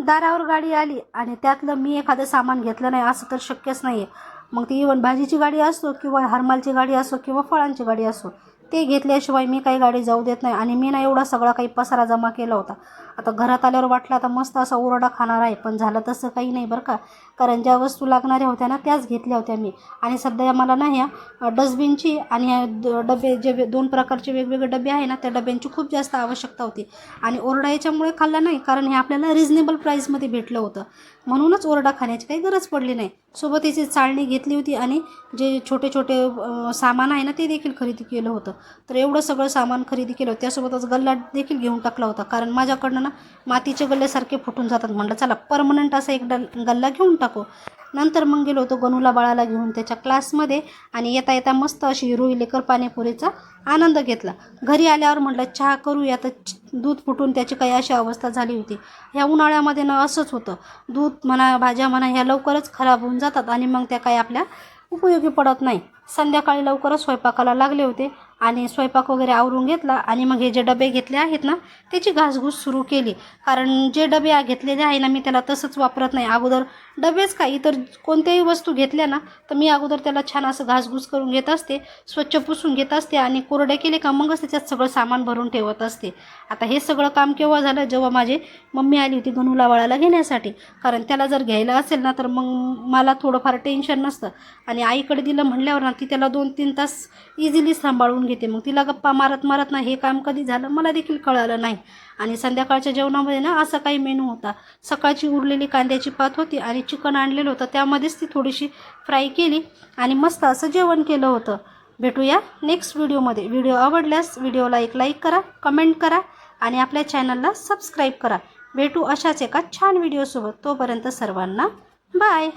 दारावर गाडी आली आणि त्यातलं मी एखादं सामान घेतलं नाही असं तर शक्यच नाही आहे. मग ती इव्हन भाजीची गाडी असो किंवा हरमालची गाडी असो किंवा फळांची गाडी असो, ते घेतल्याशिवाय मी काही गाडी जाऊ देत नाही. आणि मी ना एवढा सगळा काही पसारा जमा केला होता. आता घरात आल्यावर वाटलं आता मस्त असा ओरडा खाणार आहे, पण झालं तसं काही नाही बरं का. कारण ज्या वस्तू लागणाऱ्या होत्या ना त्याच घेतल्या होत्या मी. आणि सध्या मला ना ह्या डस्टबिनची आणि ह्या डबे जे 2 प्रकारचे वेगवेगळे डबे आहे ना, त्या डब्यांची खूप जास्त आवश्यकता होती. आणि ओरडा याच्यामुळे खाल्ला नाही, कारण हे आपल्याला रिजनेबल प्राईसमध्ये भेटलं होतं, म्हणूनच ओरडा खाण्याची काही गरज पडली नाही. सोबत याची चाळणी घेतली होती आणि जे छोटे छोटे सामान आहे ना ते देखील खरेदी केलं होतं. तर एवढं सगळं सामान खरेदी केलं. त्यासोबतच गल्ला देखील घेऊन टाकला होता, कारण माझ्याकडनं ना मातीचे गल्ल्यासारखे फुटून जातात. म्हटलं चला परमनंट असा एक गल्ला घेऊन टाकू. नंतर मग गेलो होतो गणूला बाळाला घेऊन त्याच्या क्लासमध्ये. आणि येता येता मस्त अशी रुई लेकर पाणीपुरीचा आनंद घेतला. घरी आल्यावर म्हटलं चहा करूया, तर दूध फुटून त्याची काही अशी अवस्था झाली होती. ह्या उन्हाळ्यामध्ये ना असंच होतं, दूध म्हणा भाज्या म्हणा ह्या लवकरच खराब होऊन जातात आणि मग त्या काही आपल्या उपयोगी पडत नाही. संध्याकाळी लवकरच स्वयंपाकाला लागले होते आणि स्वयंपाक वगैरे आवरून घेतला. आणि मग हे जे डबे घेतले आहेत ना त्याची घासघूस सुरू केली. कारण जे डबे घेतलेले आहे ना मी त्याला तसंच वापरत नाही. अगोदर डबेच काय इतर कोणत्याही वस्तू घेतल्या ना तर मी अगोदर त्याला छान असं घासघूस करून घेत असते, स्वच्छ पुसून घेत असते आणि कोरडे केले का मगच त्याच्यात सगळं सामान भरून ठेवत असते. आता हे सगळं काम केव्हा झालं, जेव्हा माझी मम्मी आली होती गणूला बाळाला घेण्यासाठी. कारण त्याला जर घ्यायला असेल ना तर मग मला थोडंफार टेन्शन नसतं. आणि आईकडे दिलं म्हणल्यावर ना ती त्याला 2-3 तास इझिली सांभाळून घेते. मग तिला गप्पा मारत मारत ना हे काम कधी झालं मला देखील कळालं नाही. आणि संध्याकाळच्या जेवणामध्ये ना असा काही मेनू होता. सकाळची उरलेली कांद्याची पात होती आणि चिकन आणलेलं होतं, त्यामध्येच ती थोडीशी फ्राय केली आणि मस्त असं जेवण केलं होतं. भेटूया नेक्स्ट व्हिडिओमध्ये. व्हिडिओ आवडल्यास व्हिडिओला एक लाईक करा, कमेंट करा आणि आपल्या चॅनलला सबस्क्राईब करा. भेटू अशाच एका छान व्हिडिओसोबत. तोपर्यंत सर्वांना बाय.